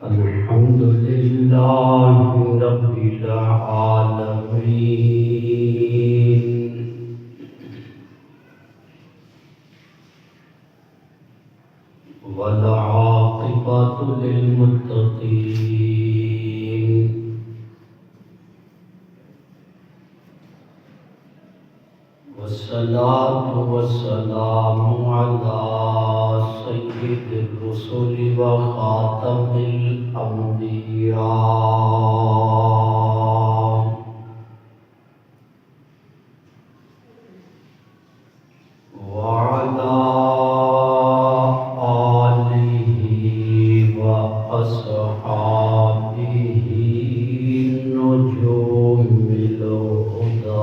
الحمد لله رب العالمين والعاقبة للمتقين والصلاة والسلام على سيد الرسل وخاتم الأنبياء وعلى آله وأصحابه نجوم الهدى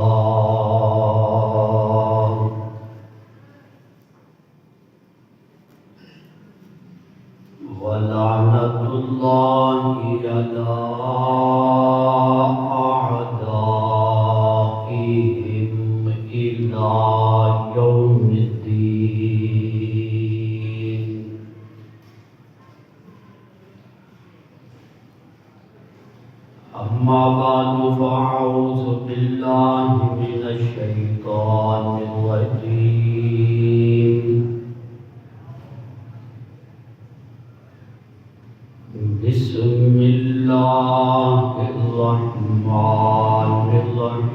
ولعنة الله على أعدائهم إلى يوم الدين. أما بعد فأعوذ بالله من الشيطان الرجيم. بسم الله الرحمن الرحيم.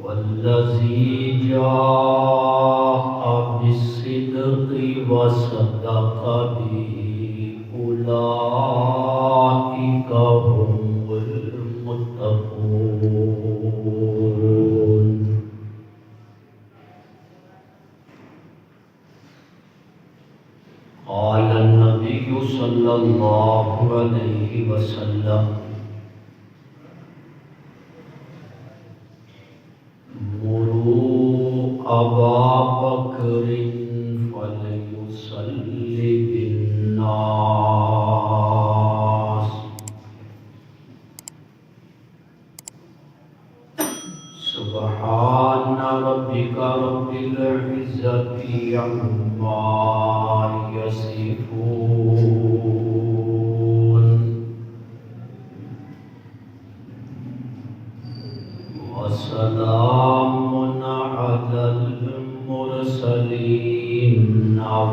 والذي جاء بالصدق وصدق به أولئك هم المتقون. قال النبي صلى الله عليه وسلم: مروا أبا بكر فليصلي بالناس. سبحان ربك رب العزة عما يصفون وسلام على المرسلين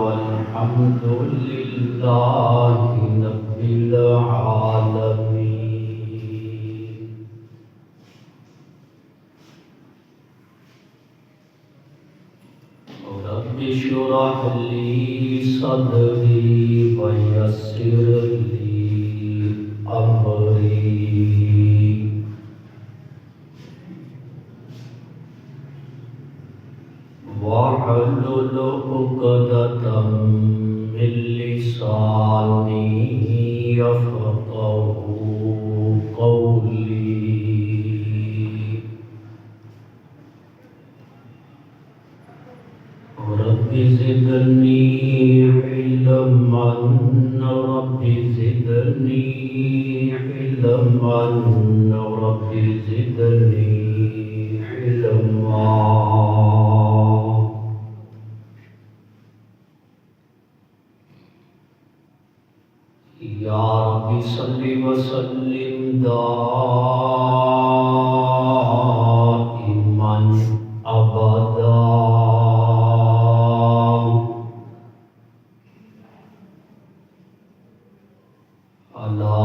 والحمد لله رب العالمين. رب اشرح لي صدري ويسر لي أمري واحلل عقدة من لساني يفقهوا قولي. رب زدني علما رب زدني علما رب زدني علما. یا رب صل وسلم دائما ابدا على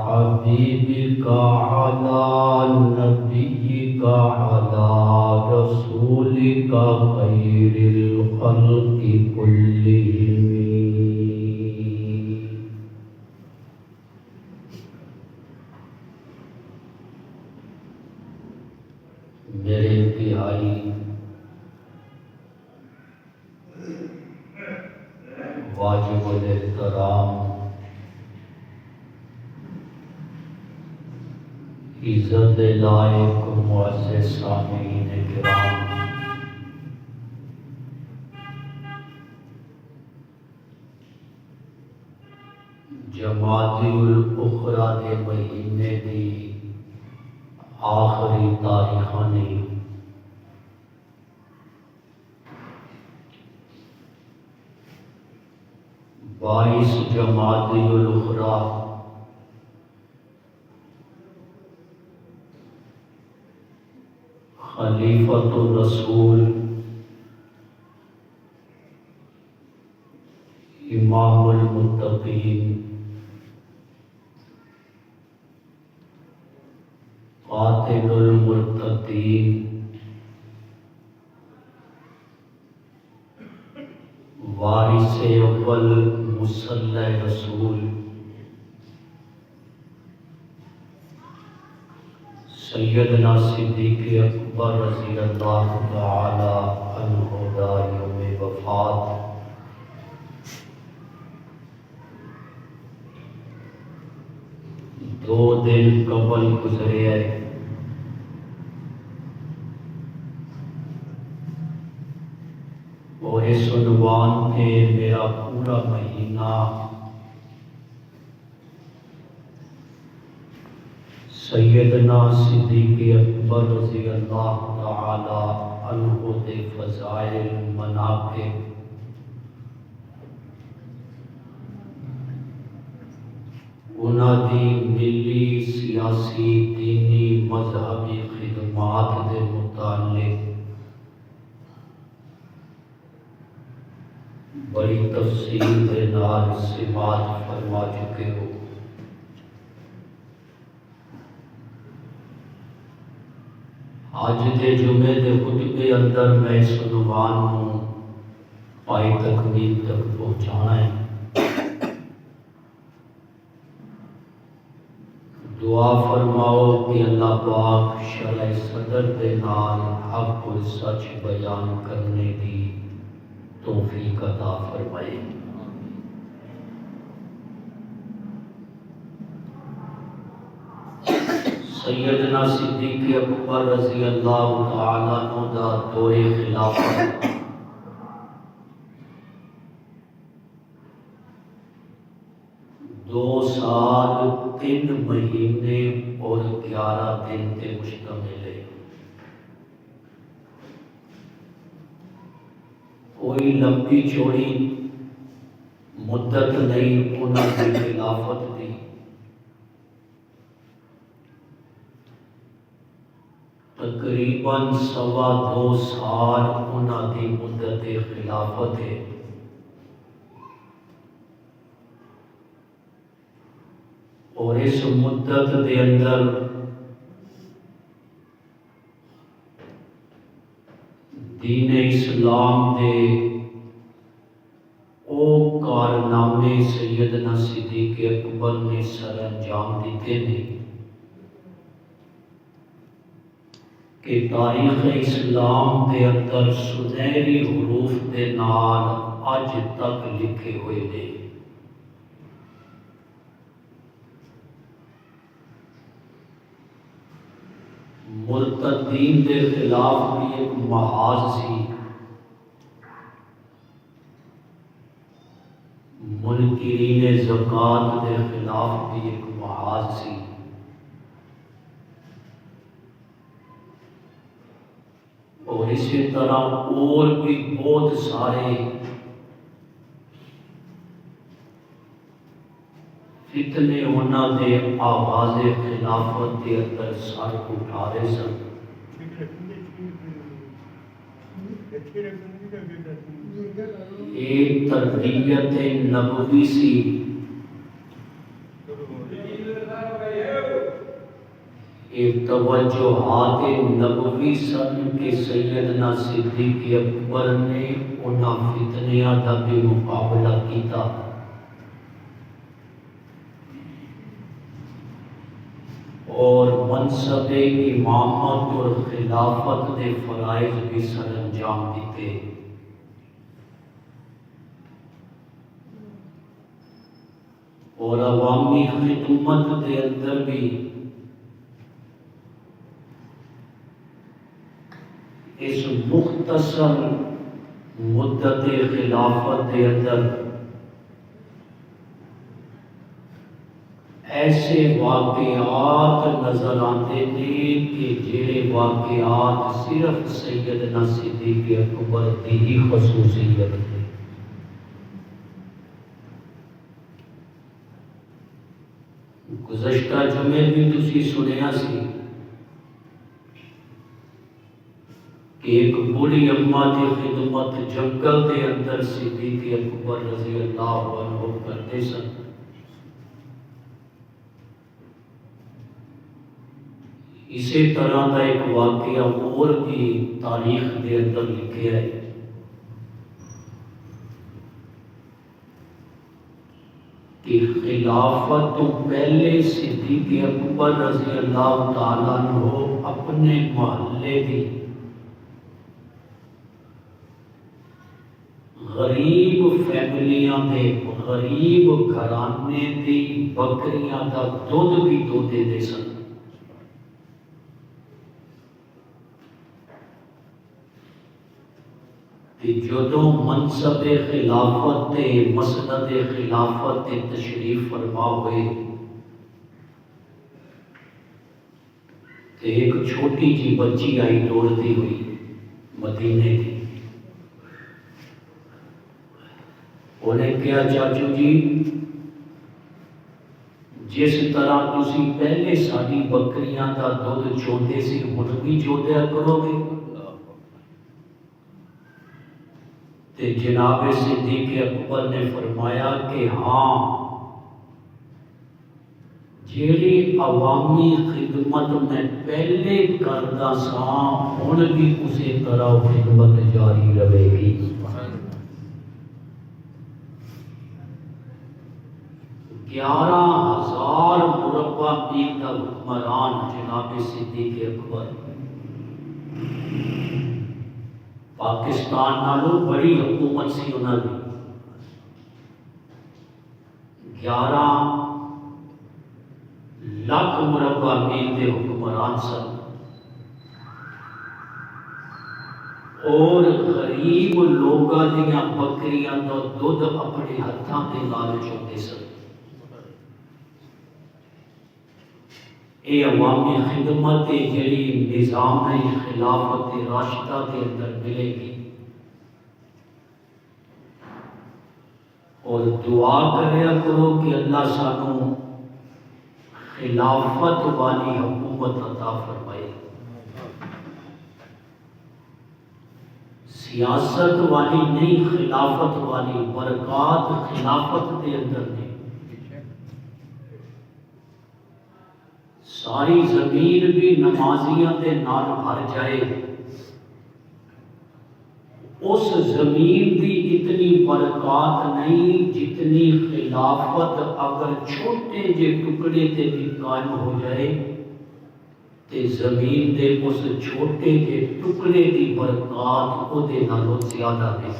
حبيبك على نبيك على رسولك خير الخلق كلهم. میرے انتہائی واجب الاحترام عزت لائق معزز سامعین کرام، جمادی الاخری دے مہینے دی آخری تاریخاں نے 22 جمادی الاخری خلیفۃ الرسول امام المتقین قاتل المرتدین وارث اول مصلی رسول سیدنا صدیق اکبر رضی اللہ تعالی عنہ دا یوم وفات 2 دن قبل گزرے ہے۔ اور اس عنوان پہ میرا پورا مہینہ سیدنا صدیق اکبر رضی اللہ تعالی عنہ دے فضائل مناقب انہاں دی ملی سیاسی دینی مذہبی خدمات دے متعلق بڑی تفصیل دے نال سماعت فرما چکے ہو۔ آج دے جمعے دے خطبے اندر میں اس عنوان کو پائی تکمیل تک پہنچانا ہے۔ دعا فرماؤ کہ اللہ پاک شرح صدر دے نال حق و سچ بیان کرنے دی توفیق عطا فرمائے۔ سیدنا صدیق اکبر رضی اللہ تعالیٰ عنہ دا دور خلافت 2 سال 3 مہینے اور 11 دن تے مشتمل ہے۔ کوئی لمبی چوڑی مدت نہیں انہاں دی خلافت دی۔ تقریباً 2.25 سال انہاں دی مدت خلافت ہے۔ اور اس مدت دے اندر دین اسلام دے او کارنامے سیدنا صدیق اکبر نے سر انجام دیتے ہیں کہ تاریخ اسلام دے اندر سنہری حروف دے نال اج تک لکھے ہوئے نے۔ مرتدین دے خلاف بھی ایک محاذ سی، منکرین زکوٰۃ دے خلاف بھی ایک محاذ سی۔ اور اسی طرح اور بھی بہت سارے فتنے انہاں دے آواز خلافت کے اندر سر اٹھا رہے سن۔ ایک تربیت نبوی سی، ایک توجہات نبوی سن کہ سیدنا صدیق اکبر نے انہاں فتنیاں دا بھی مقابلہ کیتا۔ اور منصب امامت اور خلافت دے فرائض بھی سر انجام دیتے۔ اور عوامی خدمت دے اندر بھی اس مختصر مدت خلافت دے اندر ایسے واقعات نظر آتے ہیں کہ جڑے واقعات صرف سیدنا صدیق اکبر کی ہی خصوصیت ہے۔ گزشتہ جمعے بھی تسی سنیا سی کہ ایک بڑی اماں کی خدمت جنگل کے اندر صدیق اکبر رضی اللہ عنہ کرتے سن. اسی طرح کا ایک واقعہ اور بھی تاریخ کے اندر لکھا ہے. کہ خلافت تو پہلے صدیق اکبر رضی اللہ تعالیٰ عنہ اپنے محلے کی غریب فیملیاں دے غریب گھرانے دی بکریاں دا دودھ بھی دوتے دے سن. جدوں منصب خلافت تے مسند خلافت تے تشریف فرما ہوئے تے ایک چھوٹی جی بچی آئی دوڑتی ہوئی مدینے کی. انہیں کہا چاچو جی جس طرح تسی پہلے ساری بکریاں دا دودھ چوندے سی ہن بھی چودیا کرو گے؟ تے جناب صدیق اکبر نے فرمایا کہ ہاں، جیڑی عوامی خدمت میں پہلے کردا سا ہن بھی اسی طرح خدمت جاری رہے گی. 11,000 مربع میل کا حکمران جناب صدیق اکبر پاکستان نالوں بڑی حکومت سی انہوں نے. 11 لاکھ مربع میل کے حکمران سن اور غریب لوگوں دیا بکریاں کا دودھ اپنے ہاتھوں کے نال چوندے سن. یہ عوامی خدمت جڑی نظام خلافت راشدہ کے اندر ملے گی. اور دعا کریا کرو کہ اللہ سانو خلافت والی حکومت عطا فرمائے. سیاست والی نہیں، خلافت والی. برکات خلافت کے اندر نہیں. ساری زمین بھی نمازیاں دے نال بھر جائے، اس زمین دی اتنی برکات نہیں جتنی خلافت اگر چھوٹے جے ٹکڑے تے بھی قائم ہو جائے تے زمین دے اس چھوٹے جے ٹکڑے دی برکات او دے نالوں زیادہ ہے.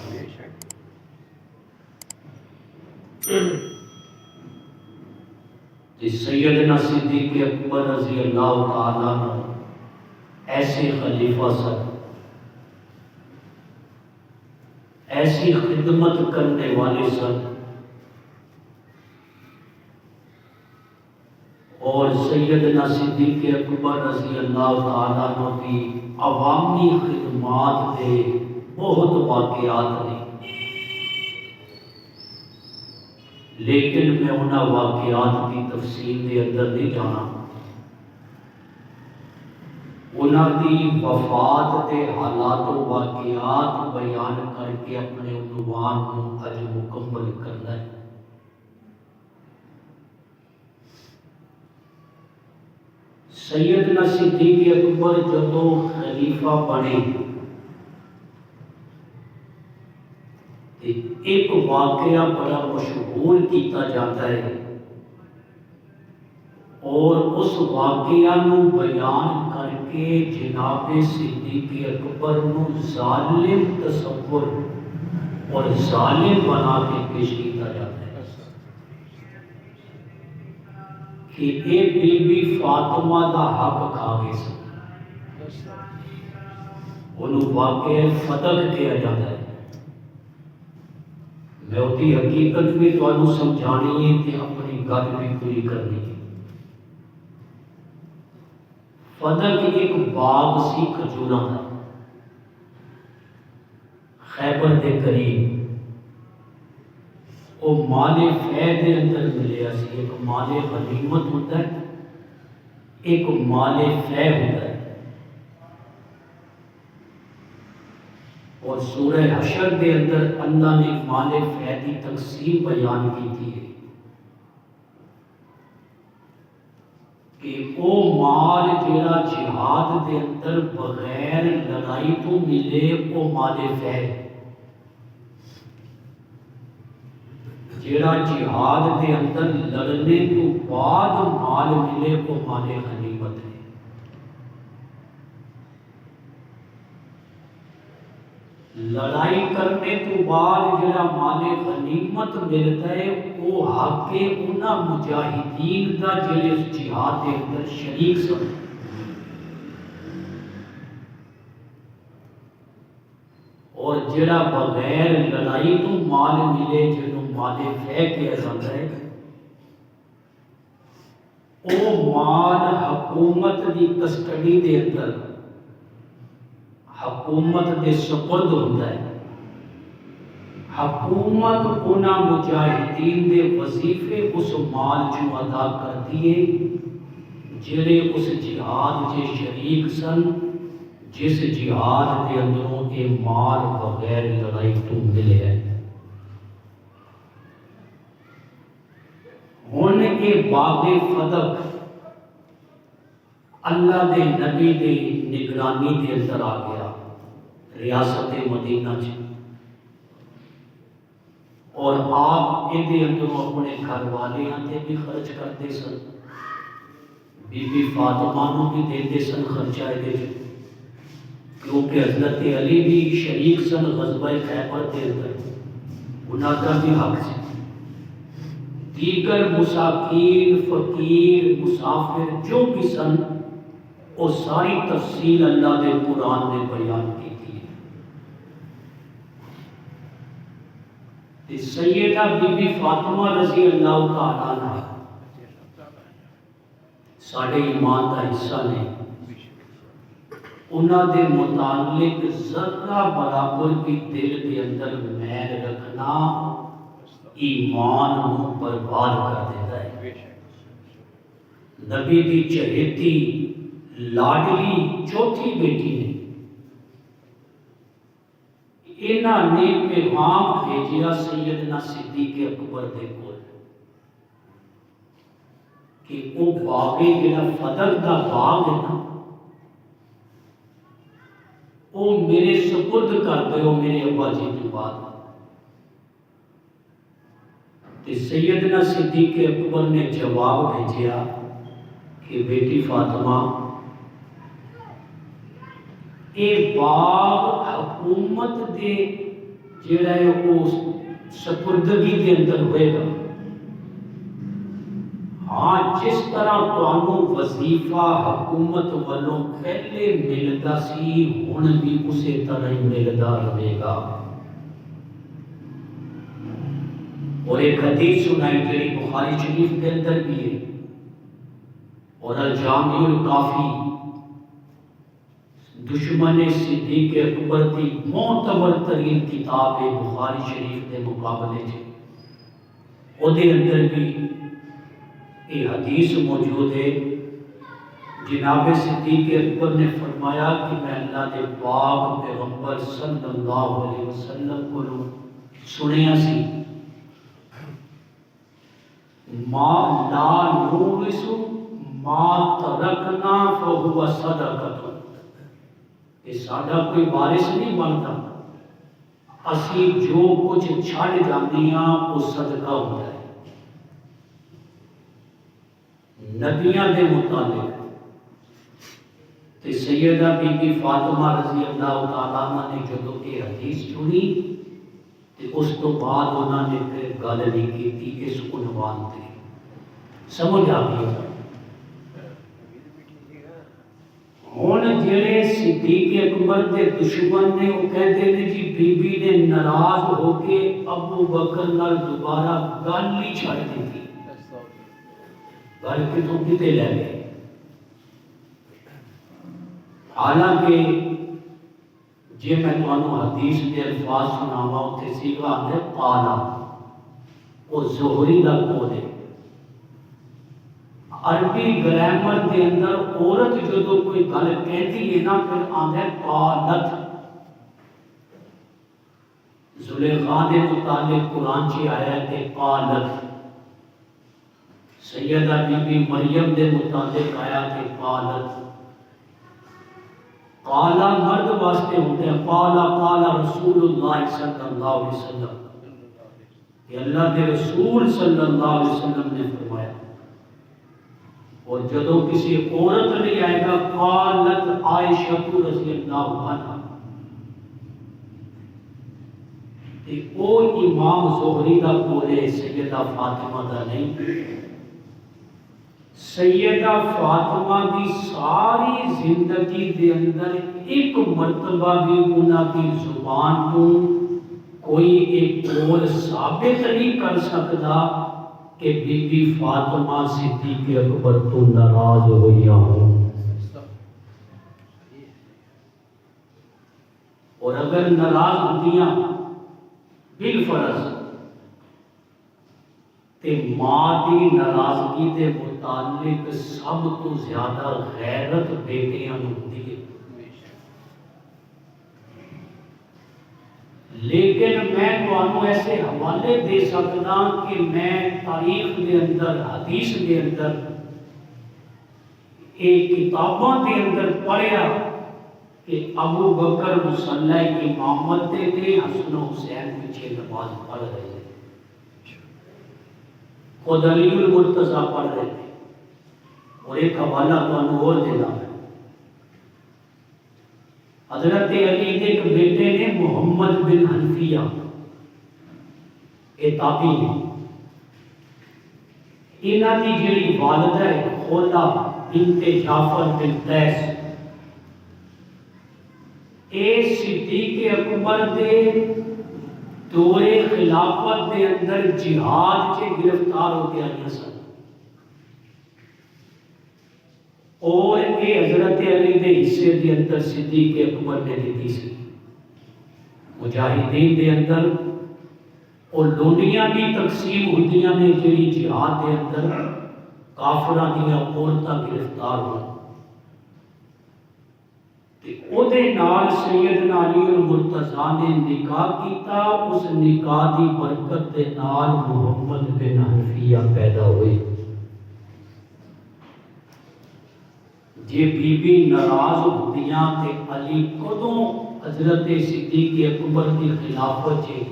سیدنا صدیق اکبر رضی اللہ تعالیٰ عنہ ایسے خلیفہ سن، ایسی خدمت کرنے والے سن. اور سیدنا صدیق اکبر رضی اللہ تعالیٰ عنہ کی عوامی خدمات کے بہت واقعات ہیں، لیکن میں انہاں واقعات کی تفصیل کے اندر نہیں جانا. انہاں کی وفات کے حالات و واقعات بیان کر کے اپنے عنوان کو اج مکمل کرنا ہے. سیدنا صدیق اکبر جدوں خلیفہ بنے ایک واقعہ بڑا مشہور کیتا جاتا ہے اور اس واقعہ نو بیان کر کے جناب صدیق اکبر نو ظالم تصور اور ظالم بنا کے پیش کیتا جاتا ہے کہ اے بی بی فاطمہ دا حق کھا گئے سن. انہوں واقعہ فتق کیا جاتا ہے. میں ہوتی حقیقت بھی تو انہوں سمجھانی ہے کہ اپنی گل بھی پوری کرنی ہے. فتق ایک باغ سی کھجوراں دا خیبر دے قریب. وہ مال فے دے اندر ملیا سی. ایک مال غنیمت ہوتا ہے، ایک مال فے ہوتا ہے. اور سورہ حشر دے اندر اللہ نے مال فے کی تقسیم بیان کی تھی کہ وہ مال جڑا جہاد دے اندر بغیر لڑائی تو ملے وہ مال فے. جڑا جہاد دے اندر لڑنے تو بعد مال ملے وہ مال غنیمت ہے. لڑائی کرنے تو بعد جڑا مال غنیمت ملتا ہے وہ حق انہاں مجاہدین دا جڑے اس جہاد دے اندر شریک سن. اور جڑا بغیر لڑائی تو مال ملے جنوں مال فے کہا جاتا ہے وہ مال حکومت دی کسٹڈی دے اندر حکومت دے سپرد ہوتا ہے. حکومت انہاں مجاہدین دے وظیفے اس مال جو ادا کرتی ہے جڑے اس جہاد جے شریک سن جس جہاد دے اندروں کے مال بغیر لڑائی تو ملے ہے. ہن یہ باغ فتح اللہ دے نبی دے نگرانی دے اندر آ گیا ریاست مدینہ چ. اور آپ یہ اندروں اپنے گھر والیاں تے بھی خرچ کرتے سن، بی بی فاطمہ نو بھی دیتے سن خرچہ یہ، کیونکہ حضرت علی بھی شریک سن غزوہ خیبر دے اندر، انہاں کا بھی حق سی. دیگر مساکین فقیر مسافر جو بھی سن وہ ساری تفصیل اللہ دے قرآن نے بیان کی تھی. سیدہ بی بی فاطمہ رضی اللہ تعالیٰ عنہ ساڑھے ایمان کا حصہ نے، انہاں دے متعلق ذرہ برابر بھی دل کے اندر میل رکھنا ایمان کو برباد کر دیتا ہے. نبی دی چہیتی لاڈلی چوتھی بیٹی نے انہاں نے پیغام بھیجیا سیدنا صدیق اکبر دے کول کہ وہ باغ جڑا فتح دا باغ ہے نا وہ میرے سپرد کر دیو میرے ابا جی کے بعد. تو سیدنا صدیق اکبر نے جواب بھیجیا کہ بیٹی فاطمہ اے باغ حکومت دے جڑا ہے وہ سپردگی کے اندر ہوئے گا. ہاں جس طرح تانوں وظیفہ حکومت والوں پہلے ملدا سی ہن بھی اسی طرح ہی ملدا رہے گا. اور ایک حدیث سنائی جڑی بخاری شریف کے اندر بھی ہے اور الجامع الکافی دشمن صدیق اکبر کی معتبر ترین کتاب ہے بخاری شریف کے مقابلے سے، وہ دے اندر بھی یہ حدیث موجود ہے. جناب صدیق اکبر نے فرمایا کہ میں اللہ کے پاک پیغمبر صلی اللہ علیہ وسلم کو سنیا سی ما لا نورث ما ترکنا فهو صدقۃ، یہ ساڈا کوئی وارث نہیں بنتا، اسی جو کچھ چھڑ جانے ہاں وہ صدقہ ہوتا ہے. نبیاں دے متعلق تے سیدہ بی بی فاطمہ رضی اللہ تعالیٰ عنہ نے جدو یہ حدیث سنی تے اس تو بعد انہوں نے پھر گل نہیں کی تھی اس عنوان تے. سمجھ آ گئی ہن جڑے صدیق اکبر دے دشمن نے وہ کہتے ہیں جی بی بی نے ناراض ہو کے ابو بکر نال دوبارہ گل نہیں چھڑ دی تھی، گل کتوں کتے لے گئے. حالانکہ جی میں تمہیں حدیث کے الفاظ سناوا اتنے سیگا آدھے پالا وہ زہری دا قول ہے۔ عربی گرامر دے اندر عورت جدو کوئی گل کہتی ہے نا پھر آندا ہے قالت۔ زلیخا دے متعلق قرآن چی آیا ہے کہ قالت، سیدہ بی بی مریم دے متعلق آیا کہ قالت۔ قالا مرد واسطے ہوتے ہیں، قالا قالا رسول اللہ صلی اللہ علیہ وسلم، کہ اللہ کے رسول صلی اللہ علیہ وسلم نے فرمایا۔ اور جدو کسی عورت نہیں آئے گا قالت عائشہ رضی اللہ عنہ، کہ وہ امام زہری دا قول سیدہ فاطمہ دا نہیں۔ سیدہ فاطمہ دی ساری زندگی دے اندر ایک مرتبہ بھی انہاں کی زبان کو کوئی ایک قول ثابت نہیں کر سکتا کہ بی بی فاطمہ صدیق اکبر تو ناراض ہوئیا ہوں۔ اور اگر ناراض ہوتیاں بالفرض تے ماں دی ناراضگی دے متعلق سب تو زیادہ غیرت بیٹیاں ہوتی ہے۔ لیکن میں تمہیں ایسے حوالے دے سکتا کہ میں تاریخ دے اندر حدیث دے اندر ایک کتابوں دے اندر پڑھیا کہ ابو بکر مصلی امامت دے تھے، حسن و حسین پیچھے نماز پڑھ رہے تھے، خود علی المرتضیٰ پڑھ رہے تھے۔ اور ایک حوالہ تمہیں اور دینا ہے، حضرت علی کے ایک بیٹے نے محمد بن حنفیہ، یہ تابعی ہیں، انہاں کی جڑی والدہ ہے خولہ بنت جعفر بن قیس، اے صدیق اکبر دے دور خلافت دے اندر جہاد سے گرفتار ہو کے آئی سن، اور اے حضرت علی دے حصے دے اندر صدیق اکبر نے دیتی سی۔ مجاہدین دے اندر اور لونیاں بھی تقسیم ہوتیاں نے جڑی جہاد دے اندر کافراں دیاں عورتاں گرفتار ہوئیں، تے او دے نال سیدنا علی المرتضیٰ نے نکاح کیتا، اس نکاح دی برکت دے نال محمد بن حنفیہ پیدا ہوئے۔ جے بی بی ناراض ہوتیاں تے علی کدوں حضرت صدیق اکبر کی خلافت چے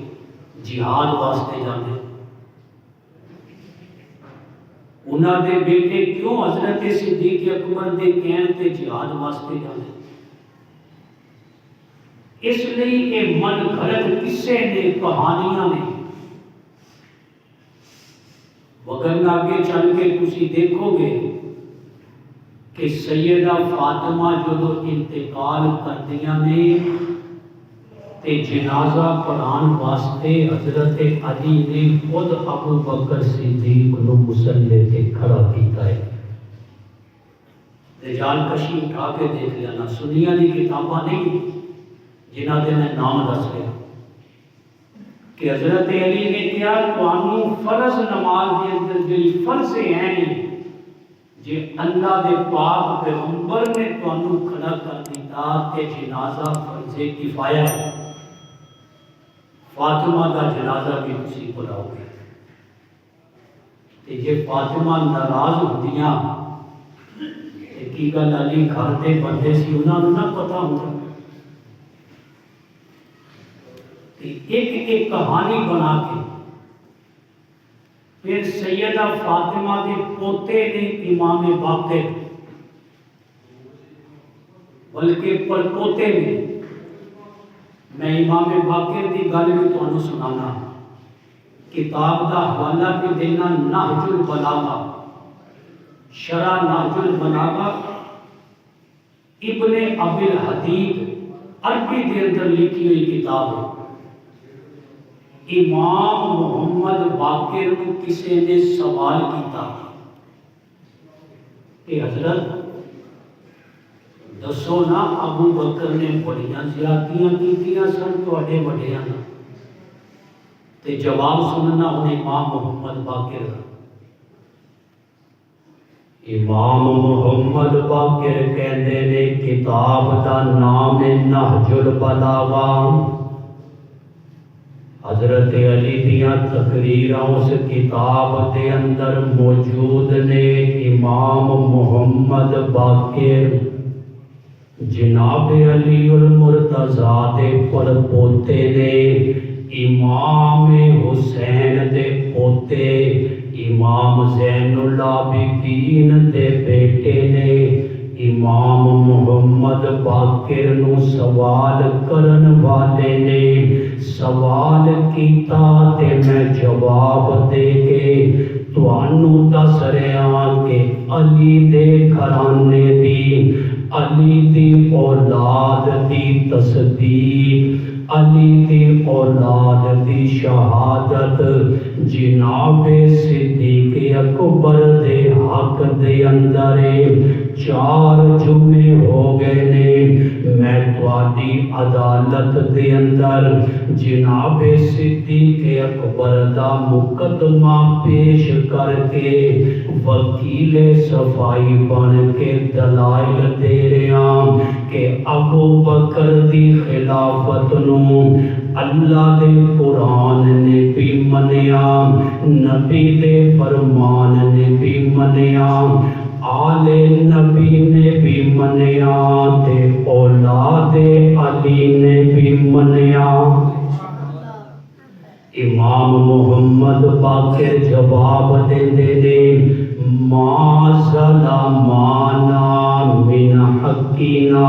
جہاد واسطے جاندے؟ انہاں دے بیٹے کیوں حضرت صدیق اکبر دے کہن تے جہاد واسطے جاندے؟ اس لیے یہ من گھڑت قصے نے، کہانیاں نے، وگرنہ آگے چل کے تسی دیکھو گے کہ سیدہ فاطمہ جدو انتقال کردیاں نے تے جنازہ پڑھان واسطے حضرت علی نے خود ابو بکر صدیق کو مصلی تے کھڑا کیتا ہے۔ رجال کشی اٹھا کے دیکھ لینا، سنیاں دی کتاباں نہیں جنہاں دے میں نام دس رہا کہ حضرت علی نے کیا تانوں فرض نماز دے اندر جڑی فرض ہیں جے اللہ دے پاک پیغمبر نے تانوں کھڑا کر دیتا تے جنازہ فرض کفایہ ہے، فاطمہ کا جنازہ بھی تسی پڑھاؤ گے۔ تے جے فاطمہ ناراض ہوندیاں تے کی گل علی گھر دے بندے سی انہاں نوں نہ پتہ ہوندا، ایک ایک کہانی بنا کے پھر سیدہ فاطمہ کے پوتے نے امام باقر بلکہ پڑپوتے نے، میں امام باقر کی گل بھی تمہیں سنانا، کتاب کا حوالہ بھی دینا، نہج البلاغہ، شرح نہج البلاغہ، ابن ابی الحدید عربی کے اندر لکھی ہوئی کتاب ہے۔ امام محمد باقر کو کسی نے سوال کیتا کہ حضرت دسو نا ابو بکر نے بڑیاں زیادتیاں کیتیاں سن تواڈے وڈیاں نال، تے جواب سننا ہوں امام محمد باقر دا۔ امام محمد باقر کہندے نے کتاب دا نام نہج البلاغہ، حضرت علی دیاں تقریراں اس کتاب دے اندر موجود نے۔ امام محمد باقر جناب علی المرتضیٰ دے پر پوتے نے، امام حسین دے پوتے، امام زین العابدین دے بیٹے نے۔ امام محمد باقر نو سوال کرن والے نے سوال کیتا تے میں جواب دے کے تانوں دس رہا کہ علی دے گھرانے دی، علی دی اولاد دی تصدیق، علی دی اولاد دی شہادت جناب صدیق اکبر دے حق دے اندر 4 جمعے ہو گئے نے۔ میں تواڈی عدالت دے اندر جناب صدیق اکبر دا مقدمہ پیش کر کے وکیل صفائی بن کے دلائل دے رہا کہ ابو بکر دی خلافت نو اللہ دے قرآن نے بھی منیا، نبی دے فرمان نے بھی منیا، آل نبی نے بھی منیا تے اولاد علی نے بھی منیا۔ امام محمد باقر جواب دیندے نے ما ظلمانا من حقنا،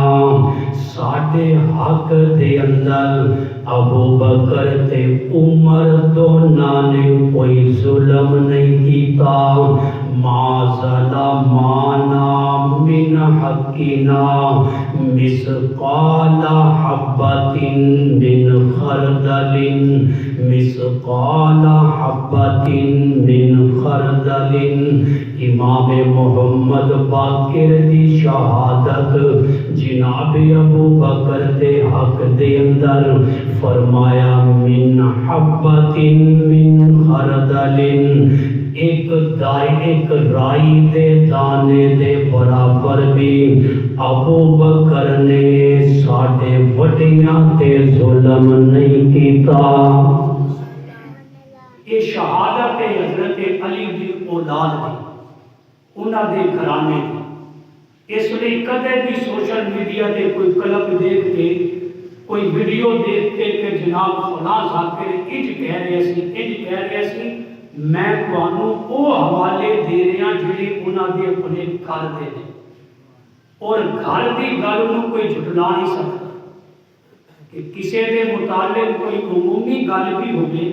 ساڈے حق دے اندر ابو بکر تے عمر دونوں نے کوئی ظلم نہیں کیتا۔ ما ظلمانا من حقنا مثقال حبۃ من خردل، مثقال حبۃ من خردل۔ امام محمد باقر دی شہادت جناب ابو بکر دے حق دے اندر فرمایا من حبۃ من خردل، ایک رائی دے دانے دے برابر بھی ابو بکر نے ساڈے وڈیاں تے ظلم نہیں کیتا۔ یہ شہادت حضرت علی دی اولاد دی، انہاں دے گھرانے دی۔ اس لیے کدے بھی سوشل میڈیا دے کوئی کلپ دیکھ کے کوئی ویڈیو دیکھ کے کہ جناب فلاں ذاکر انج کہہ رہے سی انج کہہ رہے سی، میں تانوں وہ حوالے دے رہا جڑے انہاں دے اپنے گھر دے نے، اور گھر دی گل نوں کوئی جھٹلا نہیں سکتا کہ کسی دے متعلق کوئی عمومی گل بھی ہوگی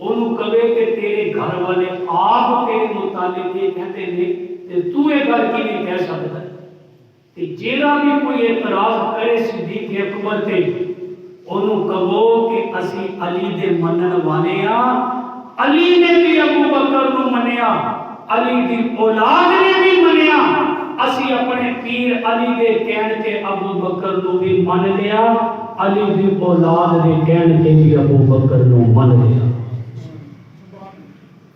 انہوں کہے کہ تیرے گھر والے آپ تیرے متعلق یہ کہتے ہیں تے تو یہ گل کی نہیں کہہ سکتا۔ تے جیڑا بھی کوئی اعتراض کرے صدیق اکبر تے انہوں کہو کہ اسی علی دے منن والے ہاں، علی نے بھی ابو بکر کو منیا، علی دی اولاد نے بھی منیا، اسی اپنے پیر علی دے کہن تے ابو بکر کو بھی من لیا، علی دی اولاد دے کہن تے بھی ابو بکر کو من لیا۔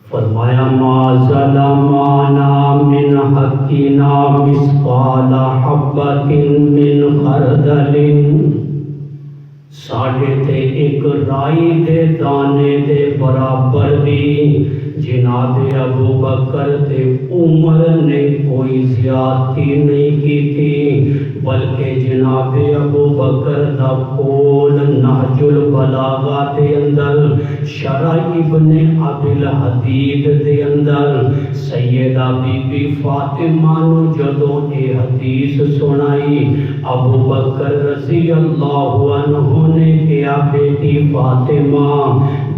فرمایا ما ظلمانا من حقنا مثقال حبۃ من خردل، ساڈے تے ایک رائی دے دانے دے برابر بھی جناب ابو بکر تے عمر نے کوئی زیادتی نہیں کی تھی، بلکہ جناب ابو بکر دا قول نہج البلاغہ دے اندر شرح ابن ابی الحدید دے اندر سیدہ بی بی فاطمہ نو جدوں یہ حدیث سنائی، ابو بکر رضی اللہ عنہ نے کیا بیٹی فاطمہ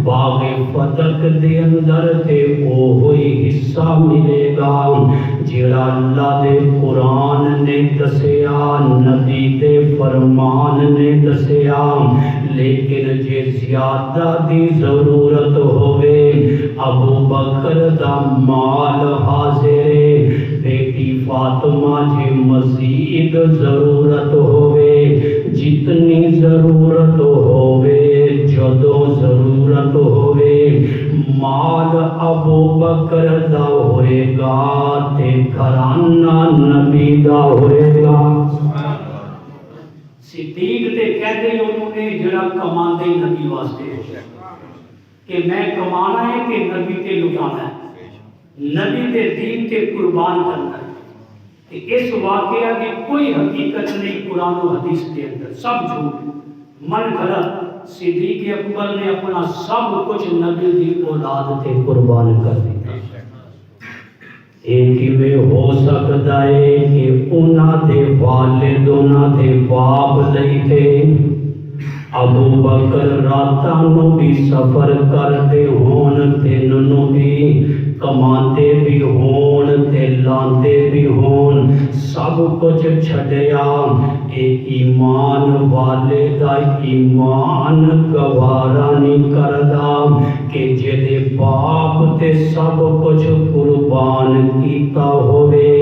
باغ فتح دے اندر تے او ہوئی حصہ ملے گا جڑا اللہ دے قرآن نے دسیا، نبی دے فرمان نے دسیا، لیکن جے زیادہ دی ضرورت ہوئے ابو بکر دا مال حاضر، بیٹی فاطمہ جے مزید ضرورت ہوئے، جتنی ضرورت ہوئے، جدو ضرورت ہوئے ابو بکر دا ہوئے گا تے گھرانہ نبی دا ہوئے گا۔ صدیق تے کہتے انہوں نے جڑا کماندے نبی واسطے ہو کہ میں کمانا ہے کہ نبی تے لٹانا ہے، نبی تے دین تے قربان کرنا ہے۔ اس واقعہ کی کوئی حقیقت نہیں قرآن و حدیث کے اندر، سب جھوٹ من غلط۔ صدیق اکبر نے اپنا سب کچھ نبی دی اولاد تے قربان کر دیا۔ ایک میں ہو سکتا ہے کہ انہاں دے والد انہاں دے باپ لئی تھے، ابو بکر راتاں نو بھی سفر کردے ہون تے ننو بھی کماندے بھی ہون تے لاندے بھی ہون، سب کچھ چھڈیا۔ اے ایمان والے دا ایمان گوارا نہیں کردا کہ جدے باپ تے سب کچھ قربان کیتا ہوئے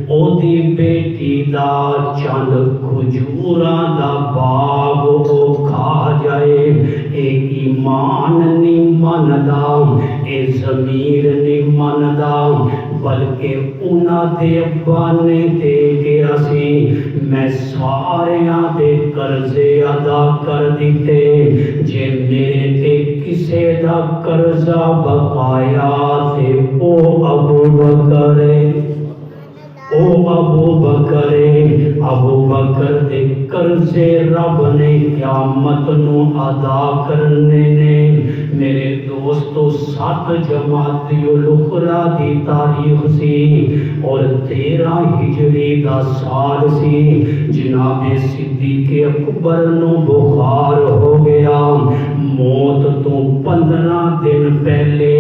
او دی بیٹی دا چند کھجوراں دا باغ او کھا جائے۔ اے ایمان نہیں مندا، اے ضمیر نہیں مندا، بلکہ انہاں دے ابا نے دے کے اسی میں ساریاں دے قرضے ادا کر دیتے، جے میرے تے کسے دا قرضہ بقایا تے او ابو بکر ابو بکر دے قرضے رب نے قیامت نو ادا کرنے نے۔ میرے دوستو 7 جمادی الاخری دی تاریخ سی اور 13 ہجری دا سال سی، جناب صدیق اکبر نو بخار ہو گیا۔ موت تو 15 دن پہلے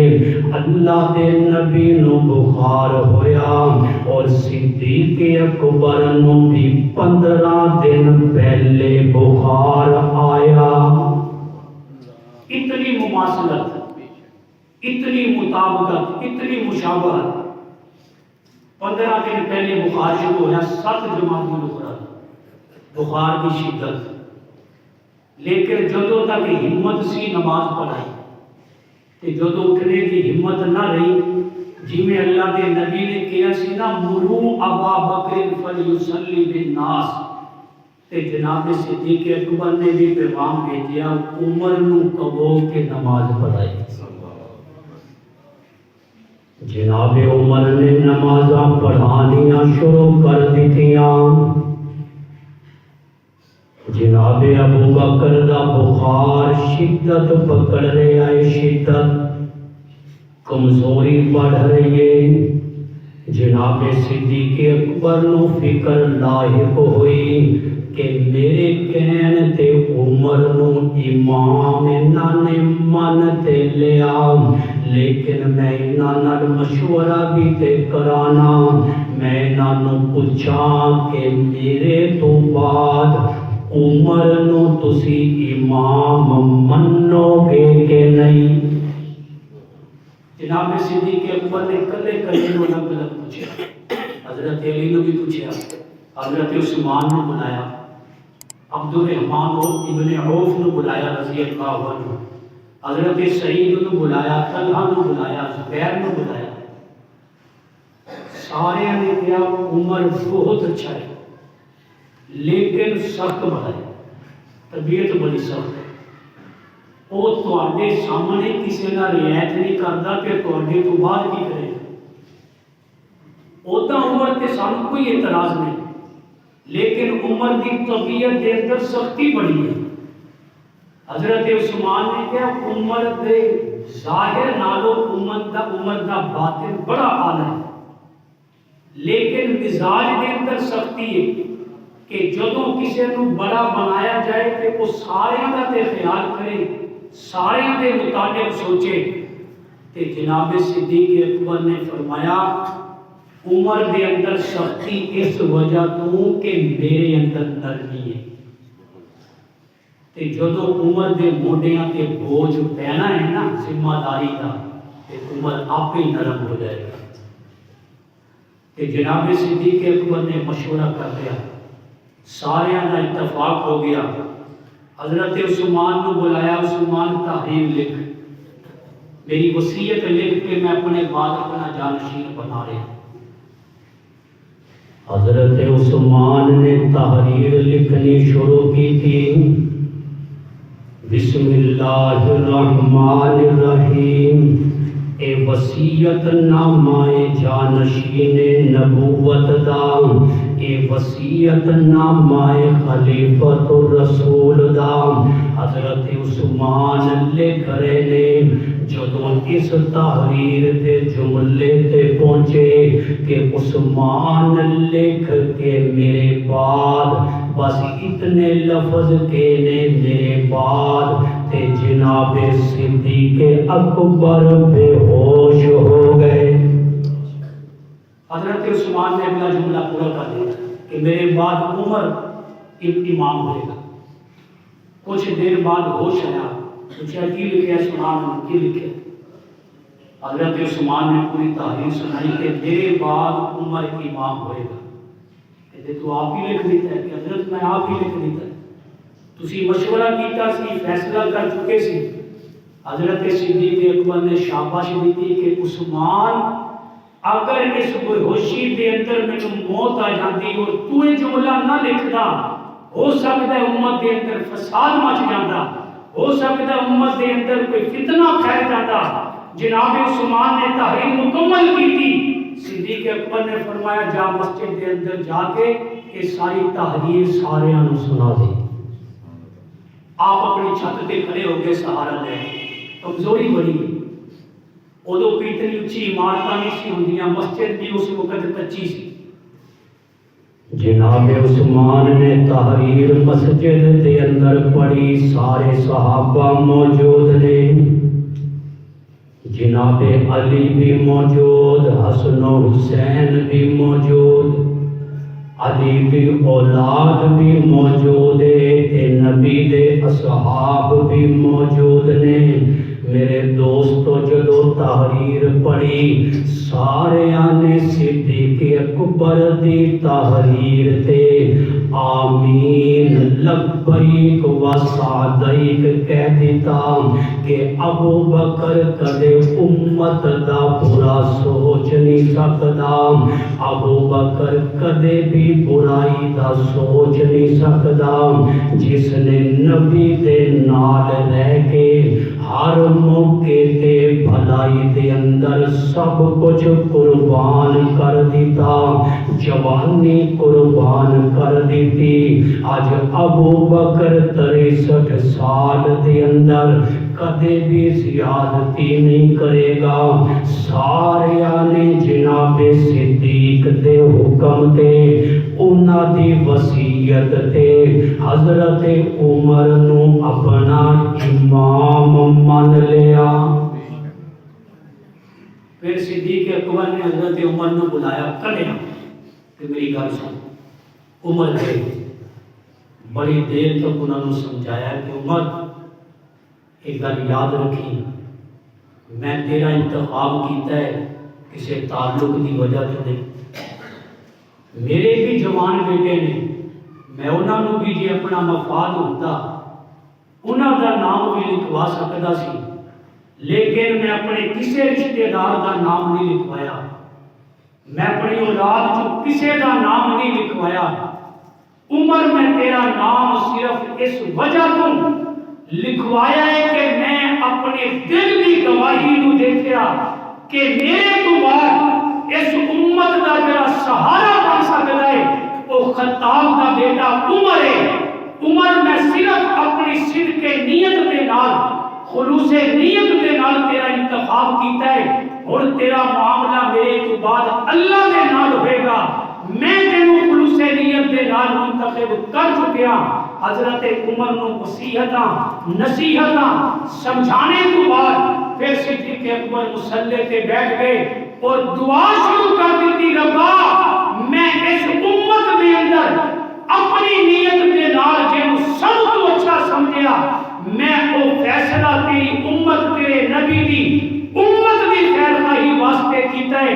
اللہ دے نبی نو بخار ہویا اور صدیق اکبر نو بھی 15 دن پہلے بخار آیا۔ اتنی مماثلت، اتنی مطابقت، اتنی مشابہت۔ 15 دن پہلے بخار شروع ہوا، 7 جمادی الاخری بخار کی شدت، لیکن جدوں تک ہمت سی نماز پڑھائی تے جدوں اٹھنے کی ہمت نہ رہی، جی میں اللہ کے نبی نے کہا سی نا مرو ابا بکر فلیصلی بالناس، تے جناب صدیق اکبر نے بھی پیغام بھیجیا عمر نو کہو کہ نماز پڑھائے۔ جناب عمر نے نمازاں پڑھانیاں شروع کر دیتیاں۔ جناب ابو بکر دا بخار شدت پکڑ رہا ہے، شدت کمزوری بڑھ رہی ہے۔ جناب صدیق اکبر نو فکر لاحق ہوئی کہ میرے کہن تے عمر نو امام انہاں نے من تے لیا، لیکن میں انہاں نال مشورہ بھی تے کرانا، میں انہاں نو پوچھاں کہ میرے تو بعد عمر نو تسی امام منو گے کہ نہیں؟ جناب صدیق اکبر نے کلے کلے نو الگ الگ پوچھا، حضرت علی نو بھی پوچھا، حضرت عثمان نو بلایا، عبد الرحمن ابن عوف نو بلایا رضی اللہ عنہ، حضرت سعید نو بلایا، طلحہ نو بلایا، زبیر نو بلایا۔ سارے نے کہا عمر بہت اچھا ہے لیکن سخت بڑا ہے، طبیعت بڑی سخت ہے، وہ تواڈے سامنے کسی نہ رعایت نہیں کرتا کہ تواڈے تو بعد کی کرے۔ اودا عمر تے سانوں کوئی اعتراض نہیں، لیکن عمر کی طبیعت دے اندر سختی بڑی ہے۔ حضرت عثمان نے کہا عمر دے ظاہر نالو عمر دا باطن بڑا اعلیٰ ہے، لیکن مزاج دے اندر سختی ہے کہ جدوں کسی نو بڑا بنایا جائے کہ وہ سارے دا تے خیال کرے، سارے دے متعلق سوچے۔ تے جناب صدیق اکبر نے فرمایا عمر دے اندر سختی اس وجہ تو کہ میرے اندر نرمی ہے، تے جدوں عمر دے موڈیاں تے بوجھ پینا ہے نا ذمہ داری دا، تے عمر آپ ہی نرم ہو جائے گا۔ تے جناب صدیق اکبر نے مشورہ کر دیا، سارے کا اتفاق ہو گیا۔ حضرت عثمان کو بلایا، عثمان تحریر لکھ، میری وصیت لکھ کے میں اپنے بعد اپنا جانشین بنا رہا ہوں۔ حضرت عثمان نے تحریر لکھنی شروع کی تھی، بسم اللہ الرحمن الرحیم، اے وصیت نامہ جانشین نبوت دا، اے وصیت نامہ خلیفۃ الرسول دا۔ حضرت عثمان لکھ رہے نے، جدوں اس تحریر دے جملے تے پہنچے کہ عثمان لکھ کے میرے بعد، بس اتنے لفظ کے نے میرے بعد، تے جناب صدیق اکبر بے ہوش ہو گئے۔ حضرت عثمان نے اگلا جملہ پورا کر دیا کہ میرے بعد عمر امام ہوئے گا۔ کچھ دیر بعد ہوش آیا، پوچھا کی لکھے عثمان نے، کی لکھے؟ حضرت عثمان نے پوری تحریر سنائی کہ میرے بعد عمر امام ہوئے گا۔ کہتے تو آپ ہی لکھ دیتا ہے؟ کہ حضرت میں آپ ہی لکھ دیتا ہے، تسی مشورہ کیتا سی، فیصلہ کر چکے سی۔ حضرت صدیق اکبر نے شاباش دیتی کہ عثمان اگر اس بے ہوشی دے اندر میں موت آ جاتی اور تو یہ جملہ نہ لکھدا، ہو سکتا ہے امت دے اندر فساد مچ جاتا، ہو سکتا ہے امت دے اندر کوئی فتنہ پھیل جاتا۔ جناب عثمان نے تحریر مکمل کی تھی۔ صدیق اکبر نے فرمایا جا مسجد دے اندر جا کے یہ ساری تحریر سارے انہوں سنا دے۔ آپ اپنی چھت تے کھڑے ہو کے سہارا لے، کمزوری بڑی ہے، ادو کوئی اتنی اچھی عمارت نہیں سی ہوندیاں، مسجد بھی اس وقت کچی سی۔ جناب عثمان نے تحریر مسجد دے اندر پڑھی، سارے صحابہ موجود نے، جناب علی بھی موجود، حسن و حسین بھی موجود، علی بھی اولاد بھی موجود ہے، نبی دے اصحاب بھی موجود نے۔ میرے دوستو جدو تحریر پڑھی سارے آنے صدیق اکبر دی تحریر تے آمین لبیک و سعدیک کہہ دیتا کہ ابو بکر کدے امت دا برا سوچ نہیں سکتا، ابو بکر کدے بھی برائی دا سوچ نہیں سکتا، جس نے نبی دے نال رہ کے ہر موقع تے بھلائی دے اندر سب کچھ قربان کر دیتا، جوانی قربان کر دیتی۔ آج ابو بکر 63 سال دے اندر کدے بھی زیادتی نہیں کرے گا۔ سارے آنے جناب صدیق دے حکم تے انہاں دی وصیت تے حضرت عمر نو اپنا امام مان لیا۔ پھر صدیق اکبر نے حضرت عمر نے بلایا، کھڑے کہ میری گل سن۔ عمر نے بڑی دیر تک انہوں نے سمجھایا کہ عمر ایک گل یاد رکھی، میں تیرا انتخاب کیتا ہے کسی تعلق کی وجہ تو نہیں، میرے بھی جوان بیٹے نے، میں انہوں نے بھی جی اپنا مفاد ہوتا انہوں کا نام بھی لکھوا سکتا سی، لیکن میں اپنے کسی رشتے دار کا نام نہیں لکھوایا، میں اپنی اولاد جو کسی کا نام نہیں لکھوایا۔ عمر میں تیرا نام صرف اس وجہ کو لکھوایا ہے کہ میں اپنے دل کی گواہی نو دیکھیا کہ میرے تو بعد اس امت کا جڑا سہارا بن سکتا ہے وہ خطاب کا بیٹا عمر ہے۔ عمر میں صرف اپنی صدق نیت کے نال، خلوص نیت کے نال تیرا انتخاب کیتا ہے، اور تیرا معاملہ میرے تو بعد اللہ کے نال ہوئے گا، میں تینوں خلوص نیت کے نال منتخب کر چکیا۔ حضرت عمر نو وصیتاں نصیحتاں سمجھانے تو بعد پھر صدیق اکبر مصلی تے بیٹھ گئے اور دعا شروع کر دیتی، ربا میں اس امت کے اندر اپنی نیت کے نال جنوں سب تو اچھا سمجھیا، میں وہ فیصلہ تیری امت تیرے نبی دی امت دی خیر خواہی واسطے کیتا ہے۔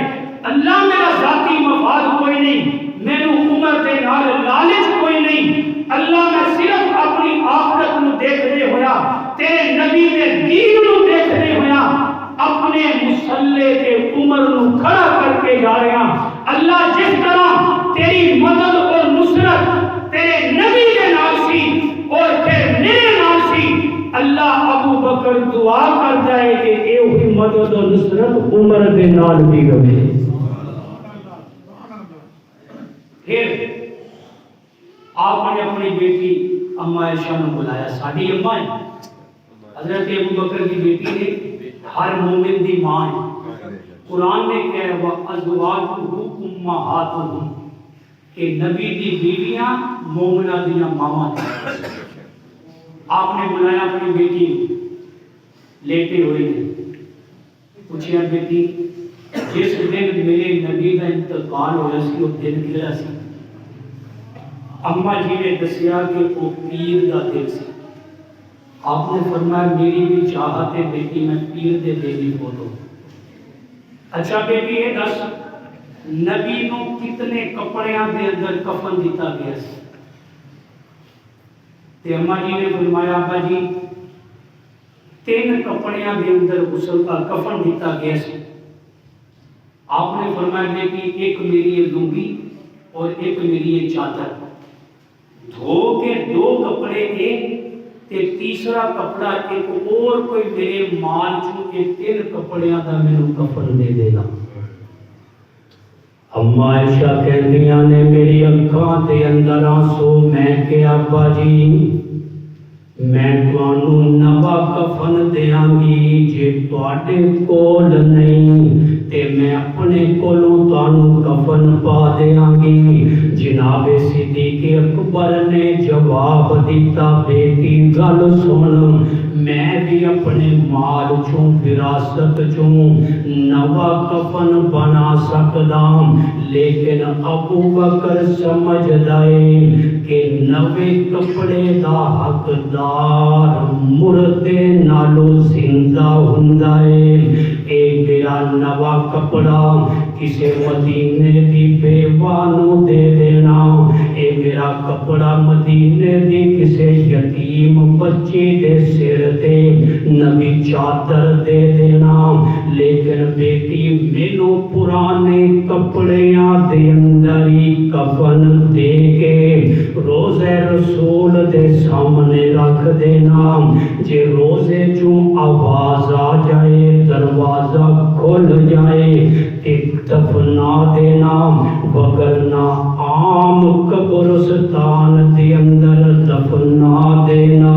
اللہ میرا ذاتی مفاد کوئی نہیں، مینوں عمر دے نال لالچ کوئی نہیں، اللہ میں صرف اپنی آخرت نو دیکھنے ہویا، تیرے نبی دے دین نو دیکھنے ہویا ابو بکر دعا کرتا ہے کہ اے ہوئی مدد و نصرت عمر دے نال بھی رہے. پھر آپ نے اپنی بیٹی اما عائشہ نے بلایا. ساڈی اما ہے حضرت ابو بکر کی بیٹی نے ہر مومن دی ماں ہے. قرآن نے کہا ہے وَأَزْوَاجُهُ أُمَّهَاتُهُمْ کہ نبی دی بیویاں مومنہ دیاں ماما ہیں. آپ نے بلایا اپنی بیٹی لیٹے ہوئے ہیں. پوچھیا بیٹی جس دن میرے نبی کا انتقال ہوا سی وہ دن کہڑا سی؟ اما جی نے دسیا کہ وہ پیر دا دن سی. آپ نے فرمایا میری بھی چاہت ہے بیٹی میں پیر دے دن ہی بولوں. اچھا بیٹی یہ دس نبی نو کتنے کپڑیاں دے اندر کفن دیتا گیا سی؟ تے اما جی نے فرمایا ابا جی 3 کپڑیاں دے اندر غسل کا کفن دیتا گیا سی. آپ نے فرمایا بیٹی ایک میری یہ لنگی اور ایک میری یہ چادر دھو کے 2 کپڑے ایک تے تیسرا کپڑا ایک اور کوئی میرے مال چوں کے 3 کپڑیاں دا مینوں کفن دے دینا. اما عائشہ کہندیاں نے میری اکھاں دے اندر آنسو. میں کہ ابا جی میں تانوں نوا کفن دیاں گی جے تواڈے کول نہیں تے میں اپنے کولوں تانوں کفن پا دیاں گی. جناب صدیق اکبر نے جواب دیتا بیٹی گل سن میں بھی اپنے مال چوں وراثت چوں نوا کفن بنا سکدا لیکن ابو بکر سمجھدا ہے کہ نوے کپڑے دا حقدار مردے نالوں زندہ ہوندا ہے. اے میرا نوا کپڑا کسے مدینے دی بیوہ نو دے دینا. اے میرا کپڑا مدینے دی کسے یتیم بچی دے سر تے نوی چادر دے دینا. لیکن بیٹی مینوں پرانے کپڑیاں دے اندر ہی کفن دے کے روزے رسول دے سامنے رکھ دینا. جے روزے چوں آواز آ جائے دروازہ کھل جائے تے دفنا دینا وگرنہ عام قبرستان دے اندر دفنا دینا.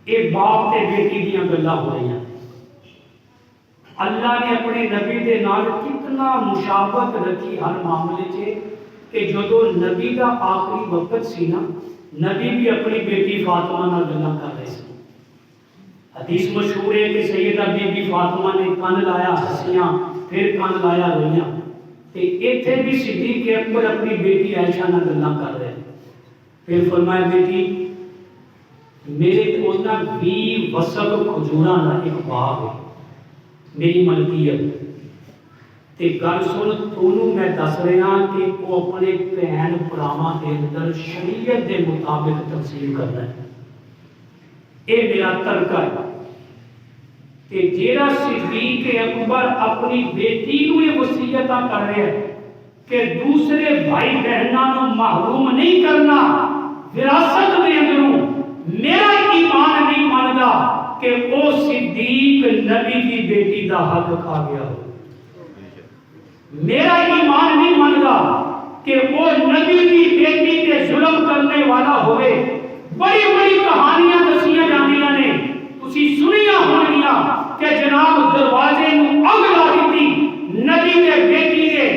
یہ باپ تے بیٹی دیاں گلاں ہو رہی ہیں. اللہ نے اپنے نبی دے نال کتنا مشابہت رکھی ہر معاملے چ کہ جدو نبی دا آخری وقت سی نا نبی بھی اپنی بیٹی فاطمہ نال گلاں کر رہے سی. حدیث مشہور ہے کہ سیدہ بی بی فاطمہ نے کن لایا ہنسیاں پھر کن لایا رویاں. تے ایتھے بھی صدیق اکبر اپنی بیٹی عائشہ نال گلاں کر رہے. پھر فرمایا بیٹی میرے کول نا 20 وسق کھجوراں دا ایک باغ ہے میری ملکیت. تے گل سن تونوں میں دس رہا کہ وہ اپنے بہن بھراواں دے اندر شریعت دے مطابق تقسیم کرنا ہے. اے میرا طریقہ ہے. کہ جیڑا صدیق اکبر اپنی بیٹی کو یہ وصیت کر رہے ہیں کہ دوسرے بھائی بہنوں کو محروم نہیں کرنا وراثت دے اندروں. میرا ایمان نہیں مانتا کہ وہ صدیق نبی کی بیٹی دا حق کھا گیا ہو. میرا ایمان نہیں مانتا کہ وہ نبی کی بیٹی کے ظلم کرنے والا ہوئے. بڑی بڑی کہانیاں دسیاں جاندیاں نے تسی سنیاں ہونگیاں کہ جناب دروازے نو اگ لا دیتی نبی کے بیٹی نے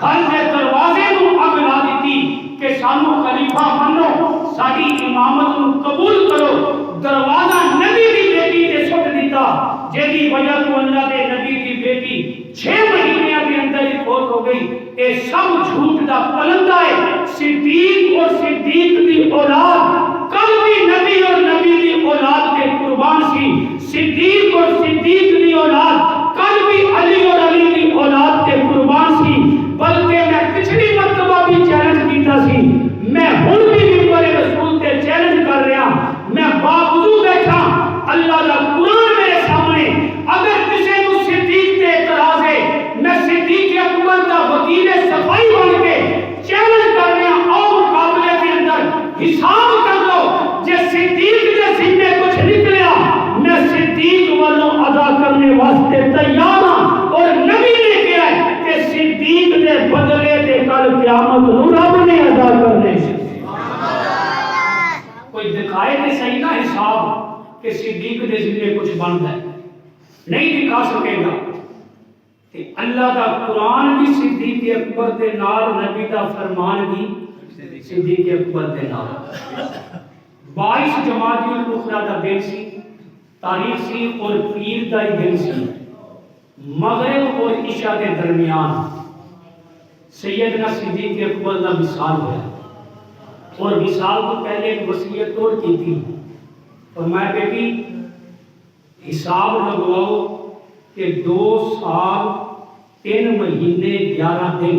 گھر کے دروازے نو اگ لا دیتی کہ سانو خلیفہ منو ساری امامت نو قبول کرو. دروازہ نبی کی بیٹی نے سٹ دیتا جیدی وجہ تو اللہ دے نبی کی بیٹی 6 مہینے کے اندر ہی فوت ہو گئی. اے سب جھوٹ دا پلندہ ہے. صدیق اور صدیق دی اولاد کل بھی نبی اور نبی دی اولاد کے قربان سی. صدیق اور صدیق دی اولاد کل بھی علی اور علی دی اولاد کے قربان سی. بلکہ میں پچھلی مرتبہ بھی چیلنج کیتا سی میں ہن بھی ممبر رسول تے چیلنج کر رہا. میں باوجود بیٹھا اللہ دا قرآن میرے سامنے. اگر کسی کو صدیق تے اعتراض ہے میں صدیق اکبر دا وکیل صفائی بن کے چیلنج کر رہا. اور مقابلے کے اندر حساب قیامت نو رب نے ادا کرنے سے کوئی دکھائے تے صحیح نہ حساب کہ صدیق دے ذمے کچھ بنتا ہے، نہیں دکھا سکے گا۔ تے اللہ دا قرآن بھی صدیق اکبر دے نال، نبی دا فرمان بھی صدیق اکبر دے نال۔ 22 جمادی الاخری دا دن سی، تاریخ سی اور پیر دا ہی دن سی، مغرب اور عشاء کے درمیان سیدنا صدیق اکبر کا وصال ہوا، اور وصال کو پہلے ایک وصیت توڑ کی تھی، فرمایا بیٹی حساب لگواؤ کہ 2 سال 3 مہینے 11 دن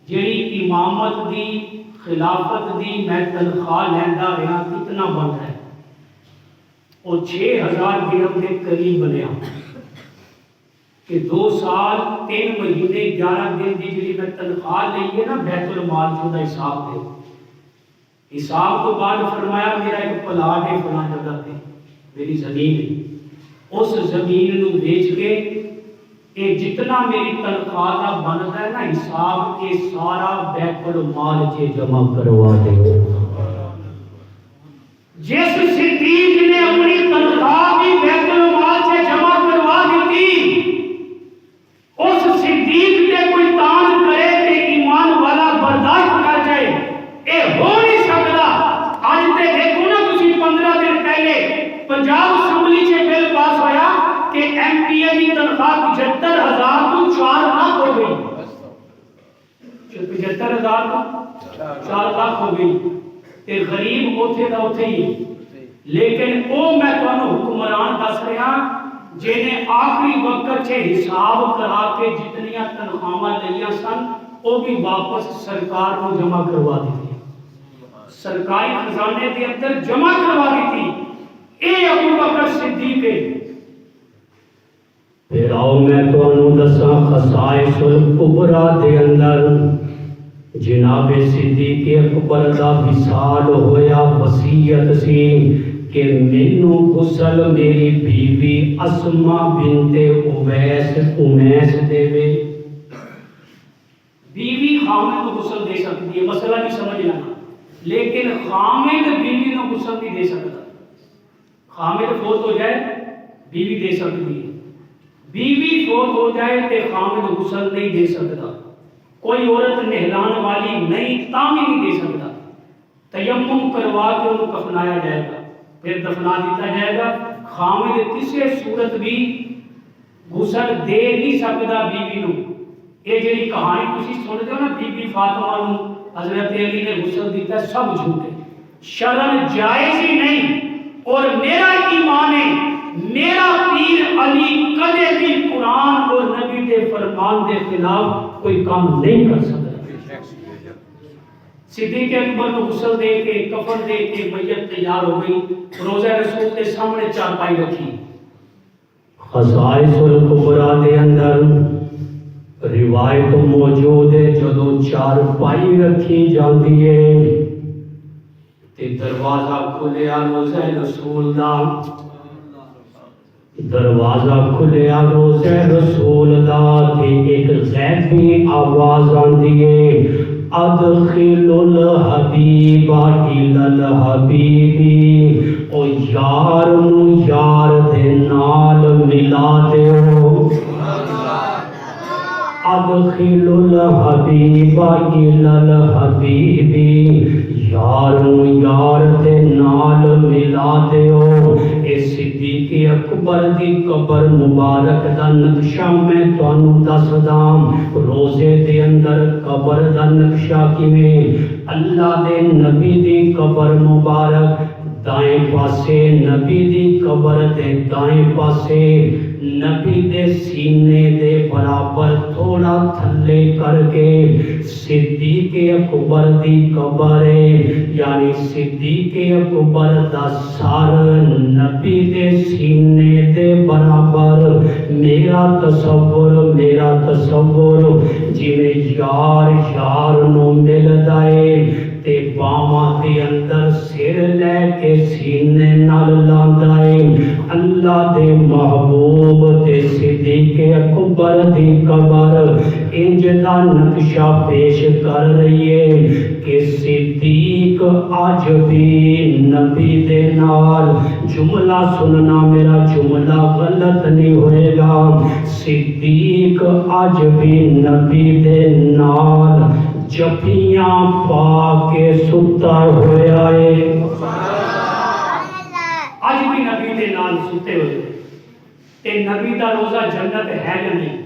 جیڑی امامت دی خلافت دی میں تنخواہ لیندا رہا کتنا بن رہا ہے، اور 6000 درہم کے قریب بنیا کہ 2 سال 3 مہینے 11 دن دی جیڑی میں تنخواہ لئی ہے نا بیت المال چوں دا حساب دے۔ حساب تو بعد فرمایا میرا ایک پلاٹ ہے فلاں جگہ تے، میری زمین ہے، اس زمین نو بیچ کے یہ جتنا میری تنخواہ کا بنتا ہے نا حساب کے سارا بیت المال چ جمع کروا دے۔ جس صدیق نے اپنی تنخواہ بھی بیت المال سے جمع کروا دی، اس صدیق نے کوئی تاج کرے کہ ایمان والا برداشت کر جائے، اے ہو نہیں سکتا۔ آج تے دیکھو نا تسی 15 دن پہلے پنجاب اسمبلی سے بل پاس ہویا کہ ایم پی اے کی تنخواہ 75,000 تو 4 لاکھ ہو گئی، 75,000 تو 4 لاکھ ہو گئی، تے غریب اوتھے دا اوتھے ہی۔ لیکن او میں تانوں حکمران دس رہا جنہیں آخری وقت سے حساب کرا کے جتنیاں تنخواہاں لئیاں سن وہ بھی واپس سرکار کو جمع کروا دیتی، سرکاری خزانے کے اندر جمع کروا دیتی۔ اے ابو بکر صدیق ہے۔ پھر آؤ میں تانوں دساں خصائص الکبریٰ دے اندر جناب صدیق اکبر دا وصال ہویا، وصیت سی کہ مینوں غسل میری بیوی اسما بنت امیس دے وے۔ بیوی خامد کو غسل دے سکتی ہے، مسئلہ بھی سمجھ لینا، لیکن خامد بیوی کو غسل نہیں دے سکتا۔ خامد فوت ہو جائے بیوی دے سکتی ہے، بیوی فوت ہو جائے تے خامد غسل نہیں دے سکتا۔ کوئی عورت نہلان والی نہیں تاں بھی نہیں دے سکتا، تیمم کروا کے انہوں کفنایا جائے گا، پھر دفنا دیتا جائے گا۔ خامد کسی صورت بھی غسل دے نہیں سکتا بیوی نو۔ یہ جڑی کہانی تسی سنتے ہو نا بی بی فاطمہ نو حضرت علی نے غسل دیتا ہے، سب جھوٹے، شرعن جائز ہی نہیں۔ اور میرا ایمان ہے میرا پیر علی کدے بھی قرآن اور نبی کے فرمان کے خلاف کوئی کام نہیں کر سکتا۔ صدیق اکبر کو غسل دے کے کفن دے کے میت تیار ہو گئی، روزہ رسول کے سامنے چارپائی رکھی۔ خصائص الکبریٰ دے اندر روایت موجود ہے جدو چارپائی رکھی جاندی ہے تے دروازہ کھلیا روزہ رسول دا، دروازہ کھلیا روزہ رسول دا تے ایک غیبی آواز آندی ہے، ادخل الحبیب الی الحبیبی، او یار نو یار دے نال ملا دیو، ادخل الحبیب الی الحبیبی، یار نو یار دے نال ملا دیو۔ اے صدیق اکبر دی قبر مبارک دا نقشہ میں تانوں دسداں، روزے دے اندر قبر دا نقشہ کیویں، اللہ دے نبی دی قبر مبارک دائیں پاسے نبی دی قبر دے دائیں پاسے نبی دے سینے دے برابر تھوڑا تھلے کر کے صدیق اکبر دی قبر ہے، یعنی صدیق اکبر دا سر نبی دے سینے دے برابر۔ میرا تصور جویں یار یار نو ملدا ہے تے باواں دے اندر سر لے کے سینے نال لاندا ہے، اللہ دے محبوب تے صدیق اکبر دی قبر انج دا نقشہ پیش کر رہی ہے کہ صدیق آج بھی نبی دے نال، جملہ سننا میرا جملہ غلط نہیں ہوئے گا، صدیق آج بھی نبی دے نال جفیاں پا کے ستا ہویا ہے، آج بھی نبی دے نال ستے ہوئے، تے نبی دا روزہ جنت ہے یا نہیں؟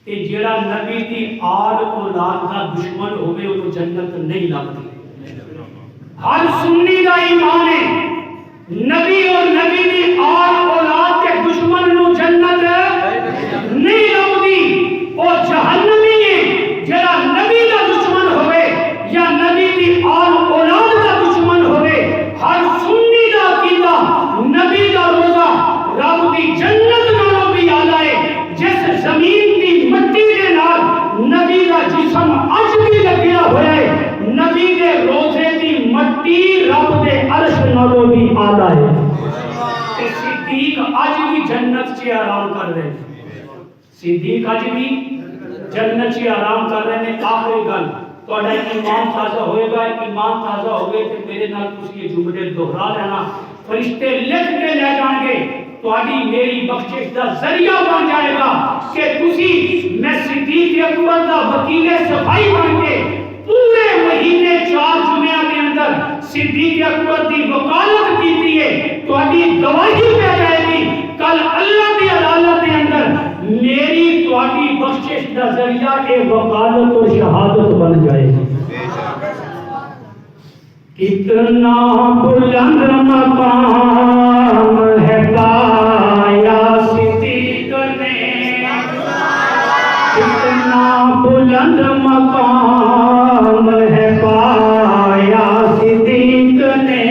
تے جیڑا نبی دی آل اولاد دا دشمن ہوئے وہ جنت نہیں لگتی۔ ہر سنی دا ایمان ہے نبی اور نبی دی آل اولاد کے دشمن نو جنت نہیں لگتی، وہ جہنمی ہے۔ جیڑا نبی دا دشمن ہوئے یا نبی دی آل اولاد دا دشمن ہوئے، ہر سنی دا عقیدہ نبی دا روزہ رب دی جنت نالوں بھی آلہ ہے۔ جس زمین دی مٹی دے نال نبی دا جسم اج بھی لگیا ہویا ہے، نبی دے روزے دی مٹی رب دے عرش نالوں بھی آلہ ہے۔ تے صدیق اج بھی جنت چ آرام کر رہے ہیں، صدیق اج بھی جنت چ آرام کر رہے ہیں۔ آخری گل تہاڈا ایمان تازہ ہوئے گا، ایمان تازہ ہوئے تے میرے نال تسی یہ جملے دہرا لینا، فرشتے لکھ کے لے جان گے، تہاڈی میری بخشش دا ذریعہ بن جائے گا کہ تسی میں صدیق اکبر دا وکیل صفائی بن کے پورے مہینے 4 جمعہ کے اندر صدیق اکبر دی وکالت کیتی ہے، تہاڈی گواہی پہ جائے گی، کل اللہ دی عدالت کے اندر میری تہاڈی بخشش دا ذریعہ اے وکالت اور شہادت بن جائے گی۔ کتنا بلند مقام ہے پایا صدیق نے، کتنا بلند مقام ہے پایا صدیق نے،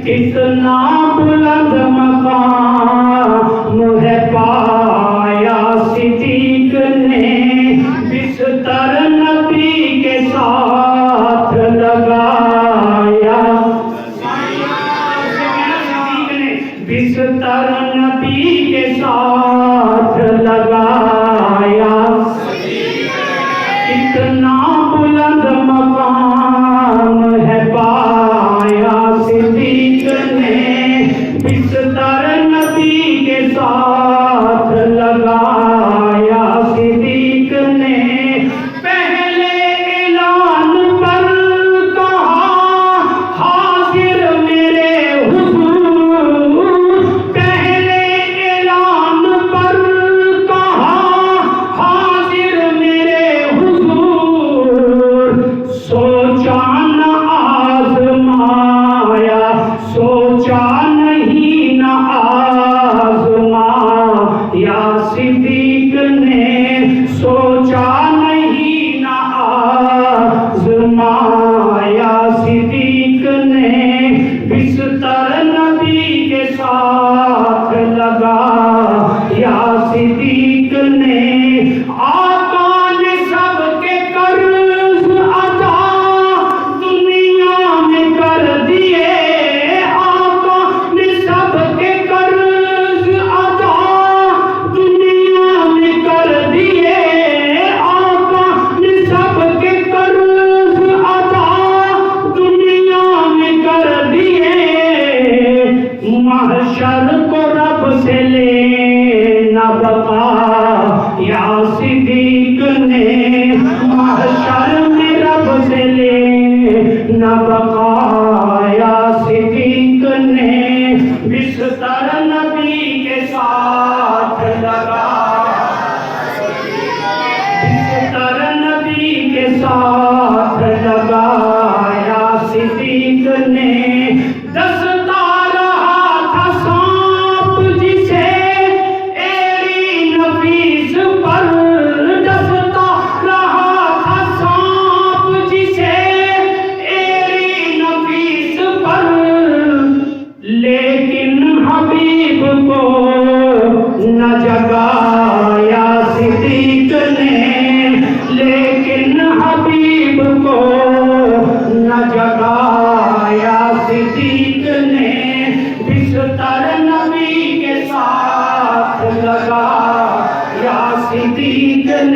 کتنا بلند مقام ہے پایا صدیق نے، بستر نبی کے ساتھ لگایا، بستر نبی کے ساتھ لگایا، اتنا بلند مقام ہے پایا صدیق نے، بستر نبی کے ساتھ لگایا صدیق نے، پہلے اعلان پر کہا حاضر میرے حضور، پہلے اعلان پر کہا حاضر میرے حضور، سوچا نہ آزمایا، سوچا نہیں نہ آزمایا صدیق نے، سوچا نہیں نہ آزمایا صدیق نے، بستر نبی کے ساتھ لگایا صدیق نے، آقا نے سب کے قرض ادا دنیا میں کر دیے، آقا نے سب کے قرض ادا دنیا میں کر دیے، آقا نے سب کے قرض ادا دنیا میں کر دیے، محشر کو رب سے لینا بقا یا صدیق نے، محشر میں رب سے لینا بقا یا صدیق نے، بستر نبی کے ساتھ لگایا، بستر نبی کے ساتھ لگایا صدیق نے، دستا رہا تھا سانپ جسے ایڑی نفیس پر، دستا رہا تھا سانپ جسے ایڑی نفیس پر، لیکن حبیب کو نہ جگایا صدیق نے، لیکن حبیب کو نہ جگایا صدیق نے، بستر نبی کے ساتھ لگایا صدیق نے،